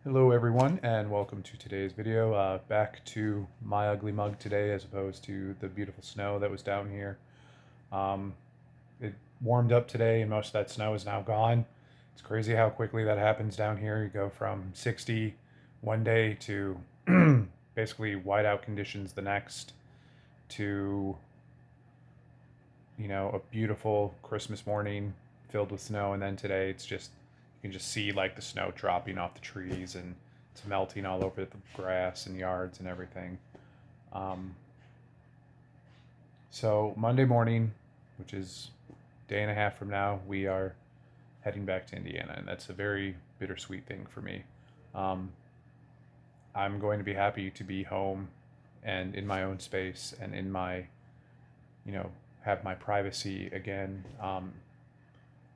Hello everyone and welcome to today's video. Back to my ugly mug today as opposed to the beautiful snow that was down here. Um, it warmed up today and most of that snow is now gone. It's crazy how quickly that happens down here. You go from 60 one day to basically whiteout conditions the next to, a beautiful Christmas morning filled with snow, and then today it's just you can just see like the snow dropping off the trees and it's melting all over the grass and yards and everything. Um, so Monday morning, which is a day and a half from now, we are heading back to Indiana, and that's a very bittersweet thing for me. Um, I'm going to be happy to be home and in my own space and in my, you know, have my privacy again.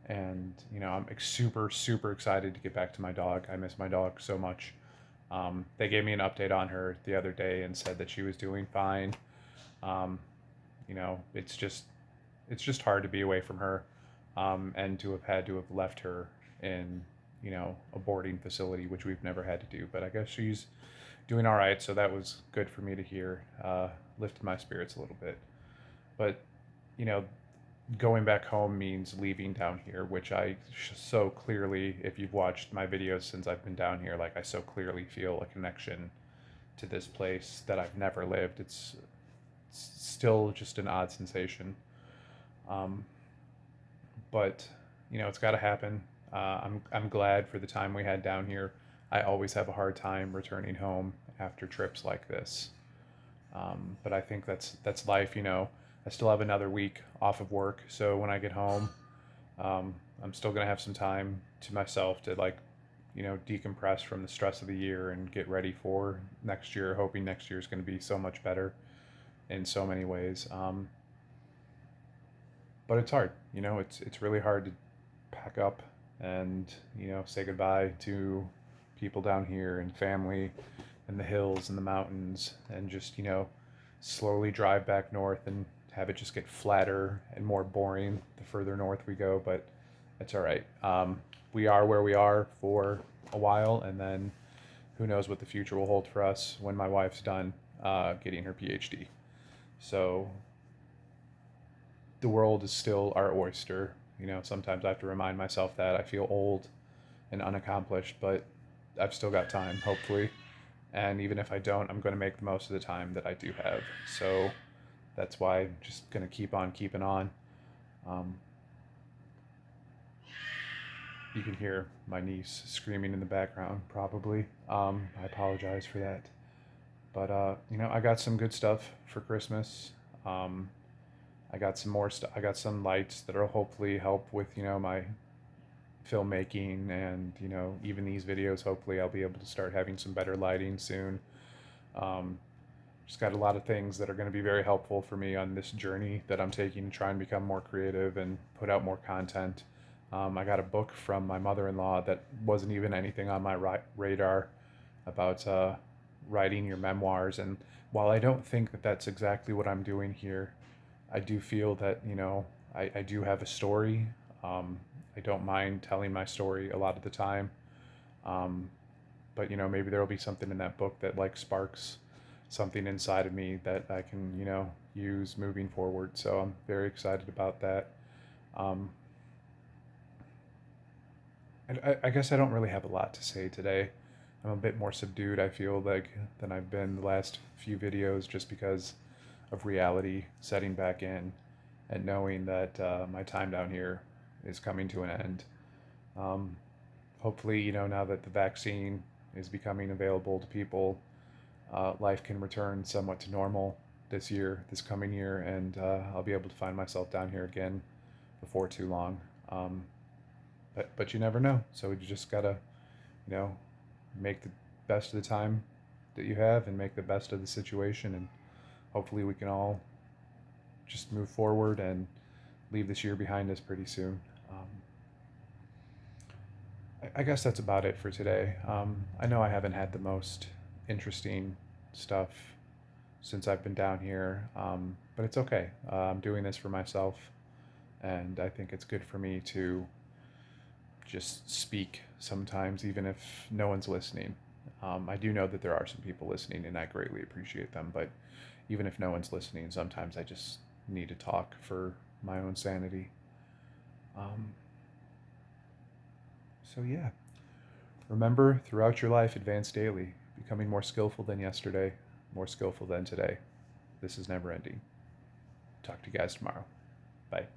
And I'm super super excited to get back to my dog. I miss my dog so much. They gave me an update on her the other day and said that she was doing fine. um, it's just hard to be away from her, and to have had to have left her in a boarding facility, which we've never had to do, but I guess she's doing all right, so that was good for me to hear. Lifted my spirits a little bit. But you know going back home means leaving down here, which so clearly, if you've watched my videos since I've been down here, like I so clearly feel a connection to this place that I've never lived. It's still just an odd sensation. Um, but it's got to happen. I'm glad for the time we had down here. I always have a hard time returning home after trips like this. But I think that's life. I still have another week off of work, so when I get home, um, I'm still gonna have some time to myself to decompress from the stress of the year and get ready for next year. Hoping next year is going to be so much better in so many ways. But it's hard. It's really hard to pack up and say goodbye to people down here and family and the hills and the mountains, and just slowly drive back north and have it just get flatter and more boring the further north we go. But it's all right. We are where we are for a while, and then who knows what the future will hold for us when my wife's done getting her PhD. So the world is still our oyster. Sometimes I have to remind myself that I feel old and unaccomplished, but I've still got time, hopefully. And even if I don't, I'm going to make the most of the time that I do have. So that's why I'm just going to keep on keeping on. Um, you can hear my niece screaming in the background, probably. I apologize for that. But, I got some good stuff for Christmas. Um, I got some more stuff. I got some lights that'll hopefully help with, my filmmaking, and, even these videos. Hopefully, I'll be able to start having some better lighting soon. Um, just got a lot of things that are going to be very helpful for me on this journey that I'm taking to try and become more creative and put out more content. I got a book from my mother-in-law that wasn't even anything on my radar about writing your memoirs. And while I don't think that that's exactly what I'm doing here, I do feel that, I do have a story. Um, I don't mind telling my story a lot of the time. Um, but maybe there will be something in that book that like sparks something inside of me that I can use moving forward. So I'm very excited about that. Um, and I guess I don't really have a lot to say today. I'm a bit more subdued, I feel like, than I've been the last few videos, just because of reality setting back in and knowing that my time down here is coming to an end. Um, Hopefully, now that the vaccine is becoming available to people, life can return somewhat to normal this coming year, and I'll be able to find myself down here again before too long. Um, but you never know, so you just gotta, you know, make the best of the time that you have and make the best of the situation, and hopefully we can all just move forward and leave this year behind us pretty soon. I guess that's about it for today. I know I haven't had the most interesting stuff since I've been down here, but it's okay. I'm doing this for myself, and I think it's good for me to just speak sometimes, even if no one's listening. I do know that there are some people listening, and I greatly appreciate them. But even if no one's listening, sometimes I just need to talk for my own sanity. Um, so, yeah. Remember, throughout your life, advance daily, becoming more skillful than yesterday, more skillful than today. This is never ending. Talk to you guys tomorrow. Bye.